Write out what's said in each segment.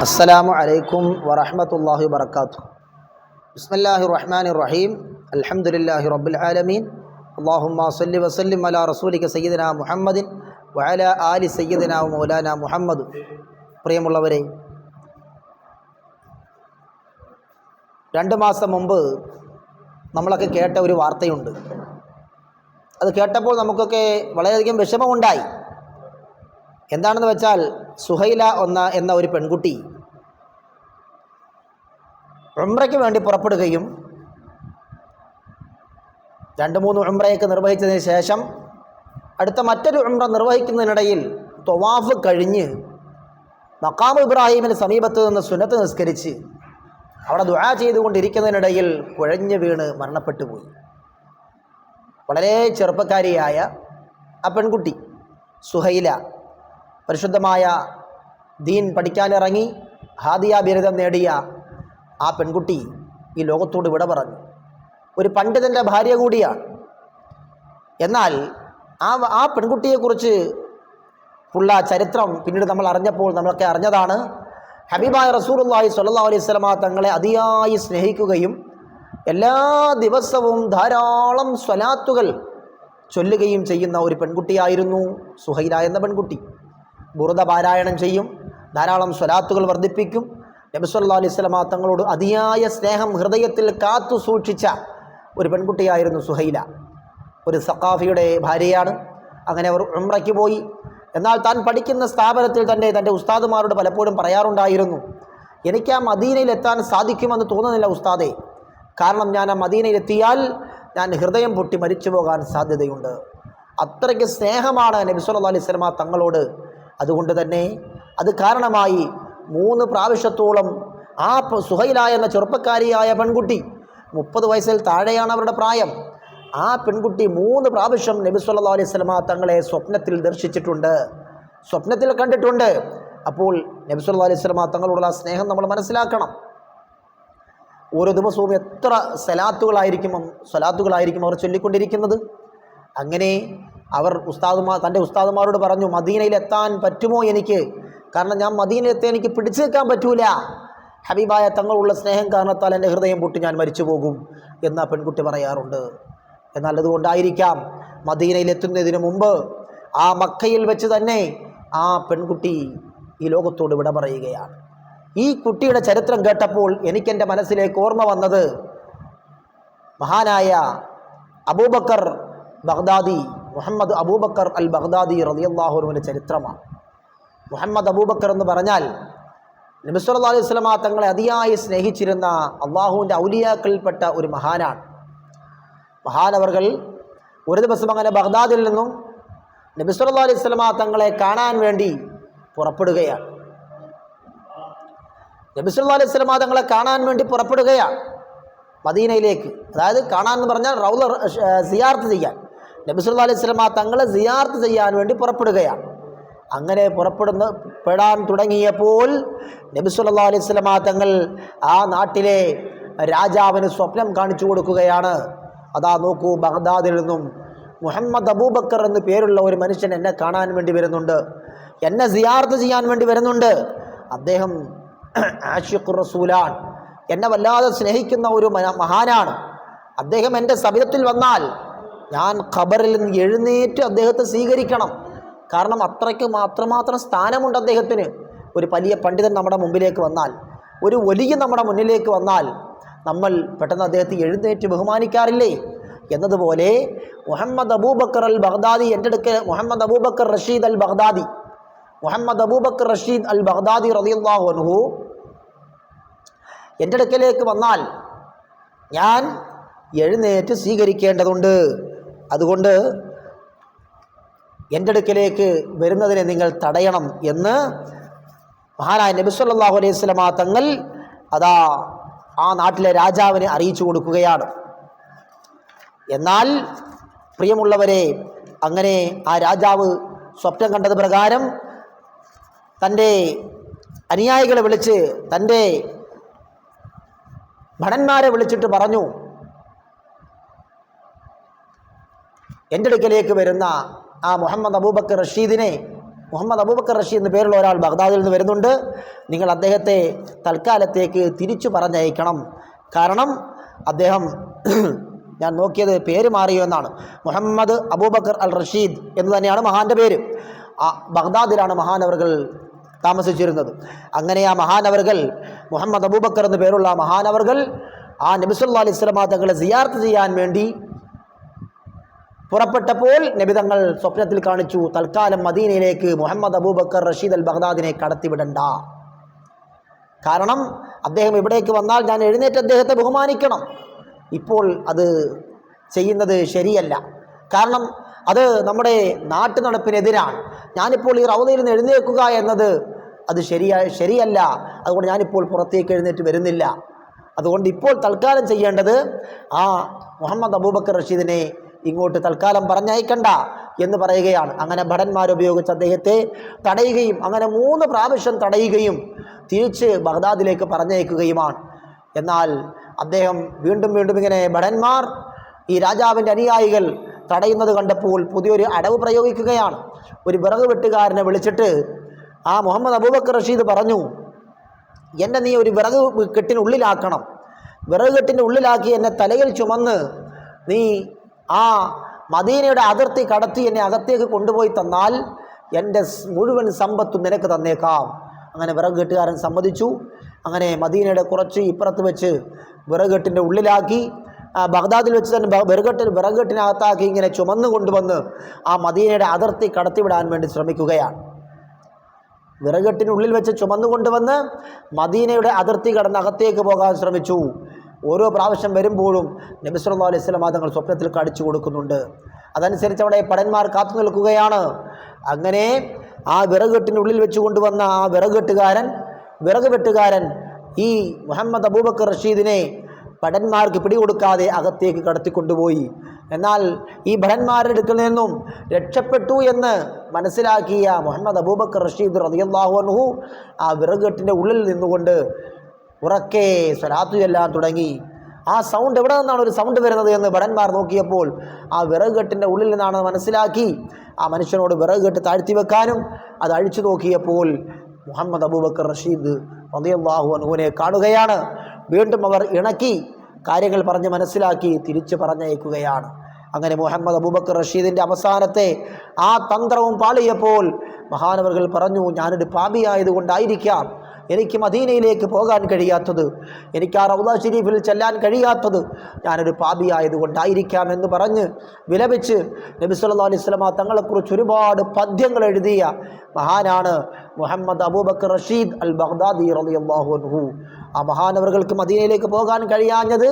അസ്സലാമു അലൈക്കും വറഹ്മത്തുള്ളാഹി വബറകാതുഹു. ബിസ്മില്ലാഹിർ റഹ്മാനിർ റഹീം. അൽഹംദുലില്ലാഹി റബ്ബിൽ ആലമീൻ. അല്ലാഹുമ്മ സ്വല്ലി വസല്ലിം അലാ റസൂലിക സയ്യിദിനാ മുഹമ്മദിൻ വഅലാ ആലി സയ്യിദിനാ മൗലാനാ മുഹമ്മദ്. പ്രിയമുള്ളവരെ, 2 മാസം മുമ്പ് നമ്മളൊക്കെ കേട്ട ഒരു വാർത്തയുണ്ട്. അത് കേട്ടപ്പോൾ നമുക്കൊക്കെ വളരെയധികം വിഷമമുണ്ടായി. എന്താണെന്ന് വെച്ചാൽ, സുഹൈല എന്ന ഒരു പെൺകുട്ടി ഉംറയ്ക്ക് വേണ്ടി പുറപ്പെടുകയും 2-3 ഉംറയൊക്കെ നിർവഹിച്ചതിന് ശേഷം അടുത്ത മറ്റൊരു ഉംറ നിർവഹിക്കുന്നതിനിടയിൽ ത്വവാഫ് കഴിഞ്ഞ് മഖാം ഇബ്രാഹിമിന് സമീപത്ത് നിന്ന് സുന്നത്ത് നിസ്കരിച്ച് അവിടെ ദുആ ചെയ്തുകൊണ്ടിരിക്കുന്നതിനിടയിൽ കുഴഞ്ഞു വീണ് മരണപ്പെട്ടു പോയി. വളരെ ചെറുപ്പക്കാരിയായ ആ പെൺകുട്ടി സുഹൈല പരിശുദ്ധമായ ദീൻ പഠിക്കാനിറങ്ങി ഹാദിയ ബിരുദം നേടിയ ആ പെൺകുട്ടി ഈ ലോകത്തോട് വിട പറഞ്ഞു. ഒരു പണ്ഡിതൻ്റെ ഭാര്യ കൂടിയാണ്. എന്നാൽ ആ പെൺകുട്ടിയെക്കുറിച്ച് ഉള്ള ചരിത്രം പിന്നീട് നമ്മൾ അറിഞ്ഞപ്പോൾ നമ്മളൊക്കെ അറിഞ്ഞതാണ്. ഹബീബായ റസൂലുള്ളാഹി സ്വല്ലല്ലാഹു അലൈഹി വസല്ലമ തങ്ങളെ അതിയായി സ്നേഹിക്കുകയും എല്ലാ ദിവസവും ധാരാളം സ്വലാത്തുകൾ ചൊല്ലുകയും ചെയ്യുന്ന ഒരു പെൺകുട്ടിയായിരുന്നു സുഹൈല എന്ന പെൺകുട്ടി. ബുറുദ പാരായണം ചെയ്യും, ധാരാളം സ്വലാത്തുകൾ വർദ്ധിപ്പിക്കും. നബി സല്ലല്ലാഹു അലൈഹി വസല്ലമ തങ്ങളോട് അതിയായ സ്നേഹം ഹൃദയത്തിൽ കാത്തു സൂക്ഷിച്ച ഒരു പെൺകുട്ടിയായിരുന്നു സുഹൈല. ഒരു സഖാഫിയുടെ ഭാര്യയാണ്. അങ്ങനെ അവർ ഉംറയ്ക്ക് പോയി. എന്നാൽ താൻ പഠിക്കുന്ന സ്ഥാപനത്തിൽ തന്നെ തൻ്റെ ഉസ്താദുമാരോട് പലപ്പോഴും പറയാറുണ്ടായിരുന്നു, എനിക്ക് ആ മദീനയിലെത്താൻ സാധിക്കുമെന്ന് തോന്നുന്നില്ല ഉസ്താദേ, കാരണം ഞാൻ ആ മദീനയിലെത്തിയാൽ ഞാൻ ഹൃദയം പൊട്ടി മരിച്ചു പോകാൻ സാധ്യതയുണ്ട്. അത്രയ്ക്ക് സ്നേഹമാണ് നബി സല്ലല്ലാഹു അലൈഹി വസല്ലമ തങ്ങളോട്. അതുകൊണ്ട് തന്നെ അത് കാരണമായി 3 പ്രാവശ്യത്തോളം ആ സുഹൈല എന്ന ചെറുപ്പക്കാരിയായ പെൺകുട്ടി, 30 വയസ്സിൽ താഴെയാണ് അവരുടെ പ്രായം, ആ പെൺകുട്ടി 3 പ്രാവശ്യം നബി സല്ലല്ലാഹു അലൈഹി വസല്ലമ തങ്ങളെ സ്വപ്നത്തിൽ ദർശിച്ചിട്ടുണ്ട്, സ്വപ്നത്തിൽ കണ്ടിട്ടുണ്ട്. അപ്പോൾ നബി സല്ലല്ലാഹു അലൈഹി വസല്ലമ തങ്ങളോടുള്ള സ്നേഹം നമ്മൾ മനസ്സിലാക്കണം. ഓരോ ദിവസവും എത്ര സ്വലാത്തുകളായിരിക്കും അവർ ചൊല്ലിക്കൊണ്ടിരിക്കുന്നത്. അങ്ങനെ അവർ തൻ്റെ ഉസ്താദുമാരോട് പറഞ്ഞു, മദീനയിലെത്താൻ പറ്റുമോ എനിക്ക്, കാരണം ഞാൻ മദീനയിലെത്താൻ എനിക്ക് പിടിച്ചു നിൽക്കാൻ പറ്റൂല, ഹബീബായ തങ്ങളുള്ള സ്നേഹം കാരണത്താൽ എൻ്റെ ഹൃദയം പൊട്ടി ഞാൻ മരിച്ചു പോകും എന്ന് ആ പെൺകുട്ടി പറയാറുണ്ട്. എന്നാൽ അതുകൊണ്ടായിരിക്കാം മദീനയിലെത്തുന്നതിന് മുമ്പ് ആ മക്കയിൽ വെച്ച് തന്നെ ആ പെൺകുട്ടി ഈ ലോകത്തോട് വിട പറയുകയാണ്. ഈ കുട്ടിയുടെ ചരിത്രം കേട്ടപ്പോൾ എനിക്കെൻ്റെ മനസ്സിലേക്ക് ഓർമ്മ വന്നത് മഹാനായ അബൂബക്കർ ബഗ്ദാദി, മുഹമ്മദ് അബൂബക്കർ അൽ ബഗ്ദാദി റളിയല്ലാഹു അൻഹുവിൻ്റെ ചരിത്രമാണ്. മുഹമ്മദ് അബൂബക്കർ എന്ന് പറഞ്ഞാൽ നബി സല്ലല്ലാഹു അലൈഹി വസല്ലമ തങ്ങളെ അതിയായി സ്നേഹിച്ചിരുന്ന അള്ളാഹുവിൻ്റെ ഔലിയാക്കളിൽപ്പെട്ട ഒരു മഹാനാണ്. മഹാനവർകൾ ഒരു ദിവസം അങ്ങനെ ബഗ്ദാദിൽ നിന്നും നബി സല്ലല്ലാഹു അലൈഹി വസല്ലമ തങ്ങളെ കാണാൻ വേണ്ടി പുറപ്പെടുകയാണ്. നബി സല്ലല്ലാഹു അലൈഹി വസല്ലമ തങ്ങളെ കാണാൻ വേണ്ടി പുറപ്പെടുകയാണ് മദീനയിലേക്ക്. അതായത് കാണാൻ എന്ന് പറഞ്ഞാൽ റൗള സിയാറത്ത് ചെയ്യാൻ, നബി സല്ലല്ലാഹു അലൈഹി വസല്ലമ തങ്ങളെ സിയാറത്ത് ചെയ്യാൻ വേണ്ടി പുറപ്പെടുകയാണ്. അങ്ങനെ പെടാൻ തുടങ്ങിയപ്പോൾ നബി സല്ലല്ലാഹു അലൈഹി വസല്ലമ തങ്ങൾ ആ നാട്ടിലെ രാജാവിന് സ്വപ്നം കാണിച്ചു കൊടുക്കുകയാണ്. അതാ നോക്കൂ, ബഗ്ദാദിൽ നിന്നും മുഹമ്മദ് അബൂബക്കർ എന്ന് പേരുള്ള ഒരു മനുഷ്യൻ എന്നെ കാണാൻ വേണ്ടി വരുന്നുണ്ട്, എന്നെ സിയാറത്ത് ചെയ്യാൻ വേണ്ടി വരുന്നുണ്ട്. അദ്ദേഹം ആശിഖുർ റസൂലാണ്, എന്നെ വല്ലാതെ സ്നേഹിക്കുന്ന ഒരു മഹാനാണ്. അദ്ദേഹം എൻ്റെ സബിയത്തിൽ വന്നാൽ ഞാൻ ഖബറിൽ നിന്ന് എഴുന്നേറ്റ് അദ്ദേഹത്തെ സ്വീകരിക്കണം. കാരണം അത്രയ്ക്ക് മാത്രം സ്ഥാനമുണ്ട് അദ്ദേഹത്തിന്. ഒരു വലിയ പണ്ഡിതൻ നമ്മുടെ മുമ്പിലേക്ക് വന്നാൽ, ഒരു വലിയ നമ്മുടെ മുന്നിലേക്ക് വന്നാൽ നമ്മൾ പെട്ടെന്ന് അദ്ദേഹത്തെ എഴുന്നേറ്റ് ബഹുമാനിക്കാറില്ലേ? എന്നതുപോലെ മുഹമ്മദ് അബൂബക്കർ അൽ ബഗ്ദാദി എൻ്റെ അടുക്കൽ, മുഹമ്മദ് അബൂബക്കർ റഷീദ് അൽ ബഗ്ദാദി റളിയല്ലാഹു അൻഹു എൻ്റെ അടുക്കലേക്ക് വന്നാൽ ഞാൻ എഴുന്നേറ്റ് സ്വീകരിക്കേണ്ടതുണ്ട്. അതുകൊണ്ട് എൻ്റെ അടുക്കലേക്ക് വരുന്നതിനെ നിങ്ങൾ തടയണം എന്ന് മഹാനായ നബി സല്ലല്ലാഹു അലൈഹി വസല്ലമ തങ്ങൾ അതാ ആ നാട്ടിലെ രാജാവിനെ അറിയിച്ചു കൊടുക്കുകയാണ്. എന്നാൽ പ്രിയമുള്ളവരെ, അങ്ങനെ ആ രാജാവ് സ്വപ്നം കണ്ടത് പ്രകാരം തൻ്റെ അനുയായികളെ വിളിച്ച്, തൻ്റെ ഭടന്മാരെ വിളിച്ചിട്ട് പറഞ്ഞു, എൻ്റെ അടുക്കലേക്ക് വരുന്ന ആ മുഹമ്മദ് അബൂബക്കർ റഷീദിനെ മുഹമ്മദ് അബൂബക്കർ റഷീദ് എന്ന പേരുള്ള ഒരാൾ ബഗ്ദാദിൽ നിന്ന് വരുന്നുണ്ട്, നിങ്ങൾ അദ്ദേഹത്തെ തൽക്കാലത്തേക്ക് തിരിച്ചു പറഞ്ഞയക്കണം. കാരണം അദ്ദേഹം ഞാൻ നോക്കിയത് പേര് മാറിയോ എന്നാണ്. മുഹമ്മദ് അബൂബക്കർ അൽ റഷീദ് എന്ന് തന്നെയാണ് മഹാൻ്റെ പേര്. ബഗ്ദാദിലാണ് മഹാനവറുകൾ താമസിച്ചിരുന്നത്. അങ്ങനെ ആ മഹാനവറുകൾ മുഹമ്മദ് അബൂബക്കർ എന്ന് പേരുള്ള മഹാനവറുകൾ ആ നബി സല്ലല്ലാഹു അലൈഹി വസല്ലം തങ്ങളെ സിയാറത്ത് ചെയ്യാൻ വേണ്ടി പുറപ്പെട്ടപ്പോൾ നബി തങ്ങൾ സ്വപ്നത്തിൽ കാണിച്ചു, തൽക്കാലം മദീനയിലേക്ക് മുഹമ്മദ് അബൂബക്കർ റഷീദ് അൽ ബഗ്ദാദിനെ കടത്തിവിടണ്ട. കാരണം അദ്ദേഹം ഇവിടേക്ക് വന്നാൽ ഞാൻ എഴുന്നേറ്റ് അദ്ദേഹത്തെ ബഹുമാനിക്കണം. ഇപ്പോൾ അത് ചെയ്യുന്നത് ശരിയല്ല. കാരണം അത് നമ്മുടെ നാട്ടു നടപ്പിനെതിരാണ്. ഞാനിപ്പോൾ ഈ റൗദയിൽ നിന്ന് എഴുന്നേൽക്കുക എന്നത് അത് ശരിയല്ല. അതുകൊണ്ട് ഞാനിപ്പോൾ പുറത്തേക്ക് എഴുന്നേറ്റ് വരുന്നില്ല. അതുകൊണ്ട് ഇപ്പോൾ തൽക്കാലം ചെയ്യേണ്ടത് ആ മുഹമ്മദ് അബൂബക്കർ റഷീദിനെ ഇങ്ങോട്ട് തൽക്കാലം പറഞ്ഞയക്കണ്ട എന്ന് പറയുകയാണ്. അങ്ങനെ ഭടന്മാരുപയോഗിച്ച് അദ്ദേഹത്തെ തടയുകയും അങ്ങനെ 3 പ്രാവശ്യം തടയുകയും തിരിച്ച് ബഗ്ദാദിലേക്ക് പറഞ്ഞയക്കുകയുമാണ്. എന്നാൽ അദ്ദേഹം വീണ്ടും വീണ്ടും ഇങ്ങനെ ഭടന്മാർ ഈ രാജാവിൻ്റെ അനുയായികൾ തടയുന്നത് കണ്ടപ്പോൾ പുതിയൊരു അടവ് പ്രയോഗിക്കുകയാണ്. ഒരു വിറക് വെട്ടുകാരനെ വിളിച്ചിട്ട് ആ മുഹമ്മദ് അബൂബക്കർ റഷീദ് പറഞ്ഞു, എന്നെ നീ ഒരു വിറക് കെട്ടിനുള്ളിലാക്കണം. വിറക് കെട്ടിൻ്റെ ഉള്ളിലാക്കി എന്നെ തലയിൽ ചുമന്ന് നീ ആ മദീനയുടെ അതിർത്തി കടത്തി എന്നെ അകത്തേക്ക് കൊണ്ടുപോയി തന്നാൽ എൻ്റെ മുഴുവൻ സമ്പത്തും നിനക്ക് തന്നേക്കാം. അങ്ങനെ വിറക് കെട്ടുകാരൻ സമ്മതിച്ചു. അങ്ങനെ മദീനയുടെ കുറച്ച് ഇപ്പുറത്ത് വെച്ച് വിറക് കെട്ടിൻ്റെ ഉള്ളിലാക്കി, ബഗ്ദാദിൽ വെച്ച് തന്നെ വിറക് കെട്ടിനകത്താക്കി ഇങ്ങനെ ചുമന്നു കൊണ്ടുവന്ന് ആ മദീനയുടെ അതിർത്തി കടത്തിവിടാൻ വേണ്ടി ശ്രമിക്കുകയാണ്. വിറകെട്ടിനുള്ളിൽ വെച്ച് ചുമന്നു കൊണ്ടുവന്ന് മദീനയുടെ അതിർത്തി കടന്ന് അകത്തേക്ക് പോകാൻ ശ്രമിച്ചു. ഓരോ പ്രാവശ്യം വരുമ്പോഴും നബി സല്ലല്ലാഹു അലൈഹി വസല്ലം തങ്ങൾ സ്വപ്നത്തിൽ കാണിച്ചു കൊടുക്കുന്നുണ്ട്. അതനുസരിച്ച് അവിടെ പടന്മാർ കാത്തു നിൽക്കുകയാണ്. അങ്ങനെ ആ വിറകെട്ടിനുള്ളിൽ വെച്ച് കൊണ്ടുവന്ന ആ വിറക് വെട്ടുകാരൻ ഈ മുഹമ്മദ് അബൂബക്കർ റഷീദിനെ ഭടന്മാർക്ക് പിടികൊടുക്കാതെ അകത്തേക്ക് കടത്തിക്കൊണ്ടുപോയി. എന്നാൽ ഈ ഭടന്മാരുടെ അടുക്കൽ നിന്നും രക്ഷപ്പെട്ടു എന്ന് മനസ്സിലാക്കിയ മുഹമ്മദ് അബൂബക്കർ റഷീദ് റളിയല്ലാഹു അൻഹു ആ വിറകെട്ടിൻ്റെ ഉള്ളിൽ നിന്നുകൊണ്ട് ഉറക്കെ സ്വലാത്തു ചൊല്ലാൻ തുടങ്ങി. ആ സൗണ്ട് എവിടെ നിന്നാണ് ഒരു സൗണ്ട് വരുന്നത് എന്ന് ഭടന്മാർ നോക്കിയപ്പോൾ ആ വിറകെട്ടിൻ്റെ ഉള്ളിൽ നിന്നാണ് മനസ്സിലാക്കി. ആ മനുഷ്യനോട് വിറകെട്ട് താഴ്ത്തി വെക്കാനും അത് അഴിച്ചു നോക്കിയപ്പോൾ മുഹമ്മദ് അബൂബക്കർ റഷീദ് റളിയല്ലാഹു അൻഹുവിനെ കാണുകയാണ്. വീണ്ടും അവർ ഇണക്കി കാര്യങ്ങൾ പറഞ്ഞ് മനസ്സിലാക്കി തിരിച്ച് പറഞ്ഞയക്കുകയാണ്. അങ്ങനെ മുഹമ്മദ് അബൂബക്കർ റഷീദിൻ്റെ അവസാനത്തെ ആ തന്ത്രവും പാളിയപ്പോൾ മഹാനവറുകൾ പറഞ്ഞു, ഞാനൊരു പാപിയായതുകൊണ്ടായിരിക്കാം എനിക്ക് മദീനയിലേക്ക് പോകാൻ കഴിയാത്തത്, എനിക്ക് ആ റൗദ ഷരീഫിൽ ചെല്ലാൻ കഴിയാത്തത്, ഞാനൊരു പാപിയായതുകൊണ്ടായിരിക്കാം എന്ന് പറഞ്ഞ് വിലപിച്ച് നബി സല്ലല്ലാഹു അലൈഹി വസല്ലം തങ്ങളെക്കുറിച്ച് ഒരുപാട് പദ്യങ്ങൾ എഴുതിയ മഹാനാണ് മുഹമ്മദ് അബൂബക്കർ റഷീദ് അൽ ബഗ്ദാദി റളിയല്ലാഹു അൻഹു. ആ മഹാനവറുകൾക്ക് മദീനയിലേക്ക് പോകാൻ കഴിയാഞ്ഞത്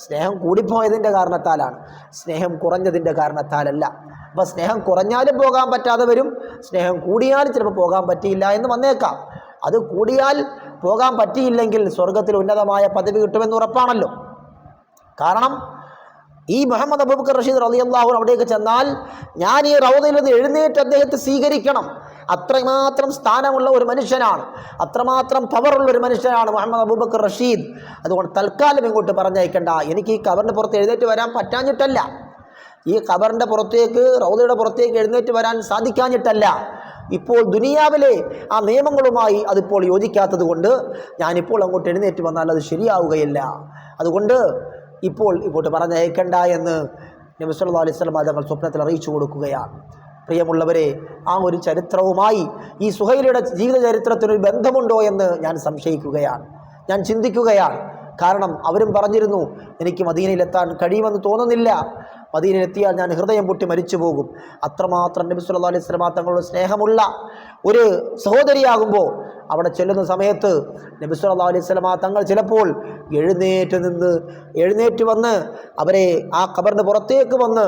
സ്നേഹം കൂടിപ്പോയതിൻ്റെ കാരണത്താലാണ്, സ്നേഹം കുറഞ്ഞതിൻ്റെ കാരണത്താലല്ല. അപ്പോൾ സ്നേഹം കുറഞ്ഞാലും പോകാൻ പറ്റാതെ വരും, സ്നേഹം കൂടിയാലും ചിലപ്പോൾ പോകാൻ പറ്റിയില്ല എന്ന് വന്നേക്കാം. അത് കൂടിയാൽ പോകാൻ പറ്റിയില്ലെങ്കിൽ സ്വർഗത്തിൽ ഉന്നതമായ പദവി കിട്ടുമെന്ന് ഉറപ്പാണല്ലോ. കാരണം ഈ മുഹമ്മദ് അബൂബക്കർ റഷീദ് റളിയല്ലാഹു അൻഹു അവിടേക്ക് ചെന്നാൽ ഞാൻ ഈ റൗദയിൽ നിന്ന് എഴുന്നേറ്റ് അദ്ദേഹത്തെ സ്വീകരിക്കണം. അത്രമാത്രം സ്ഥാനമുള്ള ഒരു മനുഷ്യനാണ്, അത്രമാത്രം പവറുള്ള ഒരു മനുഷ്യനാണ് മുഹമ്മദ് അബൂബക്കർ റഷീദ്. അതുകൊണ്ട് തൽക്കാലം ഇങ്ങോട്ട് പറഞ്ഞയക്കണ്ട. എനിക്ക് ഈ ഖബറിൻ്റെ പുറത്ത് എഴുന്നേറ്റ് വരാൻ പറ്റാഞ്ഞിട്ടല്ല, ഈ ഖബറിൻ്റെ പുറത്തേക്ക് റൗദയുടെ പുറത്തേക്ക് എഴുന്നേറ്റ് വരാൻ സാധിക്കാഞ്ഞിട്ടല്ല, ഇപ്പോൾ ദുനിയാവിലെ ആ നിയമങ്ങളുമായി അതിപ്പോൾ യോജിക്കാത്തത് കൊണ്ട് ഞാനിപ്പോൾ അങ്ങോട്ട് എഴുന്നേറ്റ് വന്നാൽ അത് ശരിയാവുകയില്ല. അതുകൊണ്ട് ഇപ്പോൾ ഇങ്ങോട്ട് പറഞ്ഞയക്കണ്ട എന്ന് നബി സല്ലല്ലാഹു അലൈഹി വസല്ലം തങ്ങൾ സ്വപ്നത്തിൽ അറിയിച്ചു കൊടുക്കുകയാണ്. പ്രിയമുള്ളവരെ, ആ ഒരു ചരിത്രവുമായി ഈ സുഹൈലയുടെ ജീവിത ചരിത്രത്തിനൊരു ബന്ധമുണ്ടോ എന്ന് ഞാൻ സംശയിക്കുകയാണ്, ഞാൻ ചിന്തിക്കുകയാണ്. കാരണം അവരും പറഞ്ഞിരുന്നു, എനിക്ക് മദീനയിലെത്താൻ കഴിയുമെന്ന് തോന്നുന്നില്ല, മദീനയിലെത്തിയാൽ ഞാൻ ഹൃദയം പൊട്ടി മരിച്ചു പോകും. അത്രമാത്രം നബി സല്ലല്ലാഹു അലൈഹി വസല്ലം തങ്ങളുടെ സ്നേഹമുള്ള ഒരു സഹോദരിയാകുമ്പോൾ അവിടെ ചെല്ലുന്ന സമയത്ത് നബി സല്ലല്ലാഹു അലൈഹി വസല്ലം തങ്ങൾ ചിലപ്പോൾ എഴുന്നേറ്റ് വന്ന് അവരെ ആ ഖബറിൻ്റെ പുറത്തേക്ക് വന്ന്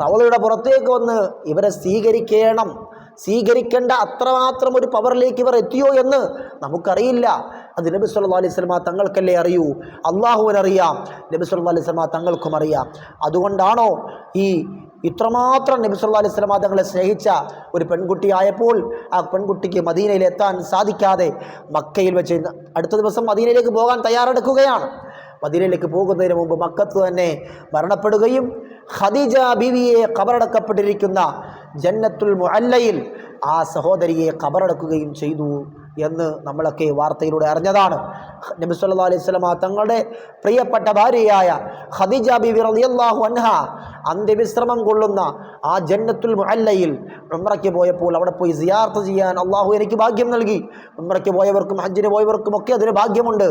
റൗളയുടെ പുറത്തേക്ക് വന്ന് ഇവരെ സ്വീകരിക്കേണ്ട അത്രമാത്രം ഒരു പവറിലേക്ക് ഇവർ എത്തിയോ എന്ന് നമുക്കറിയില്ല. അത് നബി സല്ലല്ലാഹു അലൈഹി വസല്ലം തങ്ങൾക്കല്ലേ അറിയൂ, അള്ളാഹുവിനറിയാം, നബി സല്ലല്ലാഹു അലൈഹി വസല്ലം തങ്ങൾക്കും അറിയാം. അതുകൊണ്ടാണോ ഇത്രമാത്രം നബി സല്ലല്ലാഹു അലൈഹി വസല്ലം തങ്ങളെ സ്നേഹിച്ച ഒരു പെൺകുട്ടിയായപ്പോൾ ആ പെൺകുട്ടിക്ക് മദീനയിൽ എത്താൻ സാധിക്കാതെ മക്കയിൽ വെച്ച് അടുത്ത ദിവസം മദീനയിലേക്ക് പോകാൻ തയ്യാറെടുക്കുകയാണ്. മദീനയിലേക്ക് പോകുന്നതിന് മുമ്പ് മക്കത്ത് തന്നെ മരണപ്പെടുകയും ഖദീജ ബീവിയെ ഖബറടക്കപ്പെട്ടിരിക്കുന്ന ജന്നത്തുൽ മുഅല്ലയിൽ ആ സഹോദരിയെ ഖബറടക്കുകയും ചെയ്തു എന്ന് നമ്മളൊക്കെ വാർത്തയിലൂടെ അറിഞ്ഞതാണ്. നബി സല്ലല്ലാഹു അലൈഹി വസല്ലമ തങ്ങളുടെ പ്രിയപ്പെട്ട ഭാര്യയായ ഖദീജ ബീവി റളിയല്ലാഹു അൻഹ അന്ത്യവിശ്രമം കൊള്ളുന്ന ആ ജന്നത്തുൽ മുഅല്ലയിൽ ഉംറയ്ക്ക് പോയപ്പോൾ അവിടെ പോയി സിയാറത്ത് ചെയ്യാൻ അള്ളാഹു എനിക്ക് ഭാഗ്യം നൽകി. ഉംറയ്ക്ക് പോയവർക്കും ഹജ്ജിന് പോയവർക്കും ഒക്കെ അതിന് ഭാഗ്യമുണ്ട്.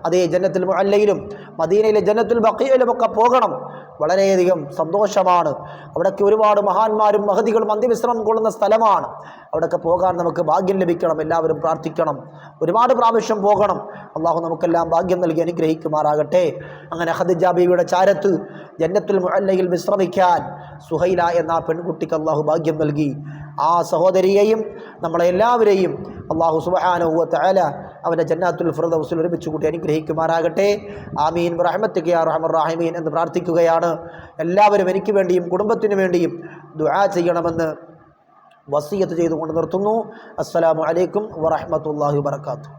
അതേ ജന്നത്തുൽ മുഅല്ലയിലും മദീനയിലെ ജന്നത്തുൽ ബഖീഇലും ഒക്കെ പോകണം. വളരെയധികം സന്തോഷമാണ്. അവിടേക്ക് ഒരുപാട് മഹാന്മാരും മഹദികളും അന്ത്യവിശ്രമം കൊള്ളുന്ന സ്ഥലമാണ്. അവിടെയൊക്കെ പോകാൻ നമുക്ക് ഭാഗ്യം ലഭിക്കണം. എല്ലാവരും പ്രാർത്ഥിക്കണം, ഒരുപാട് പ്രാവശ്യം പോകണം. അള്ളാഹു നമുക്കെല്ലാം ഭാഗ്യം നൽകി അനുഗ്രഹിക്കുമാറാകട്ടെ. അങ്ങനെ ഖദീജ ബീവിയുടെ ചാരത്ത് ജന്നത്തുൽ മുഅല്ലയിൽ വിശ്രമിക്കാൻ സുഹൈല എന്ന പെൺകുട്ടിക്ക് അള്ളാഹു ഭാഗ്യം നൽകി. ആ സഹോദരിയെയും നമ്മളെല്ലാവരെയും അള്ളാഹു സുബ്ഹാനഹു വ തആല അവൻ്റെ ജന്നാത്തുൽ ഫിർദൗസിൽ ഒരുമിച്ച് കൂട്ടി അനുഗ്രഹിക്കുമാറാകട്ടെ. ആമീൻ ബിറഹ്മതിക യാ അർഹമർ റഹീമീൻ എന്ന് പ്രാർത്ഥിക്കുകയാണ്. എല്ലാവരും എനിക്ക് വേണ്ടിയും കുടുംബത്തിന് വേണ്ടിയും ദുആ ചെയ്യണമെന്ന് വസിയത്ത് ചെയ്തുകൊണ്ട് നിർത്തുന്നു. അസ്സലാമു അലൈക്കും വറഹ്മത്തുള്ളാഹി വബറകാതുഹു.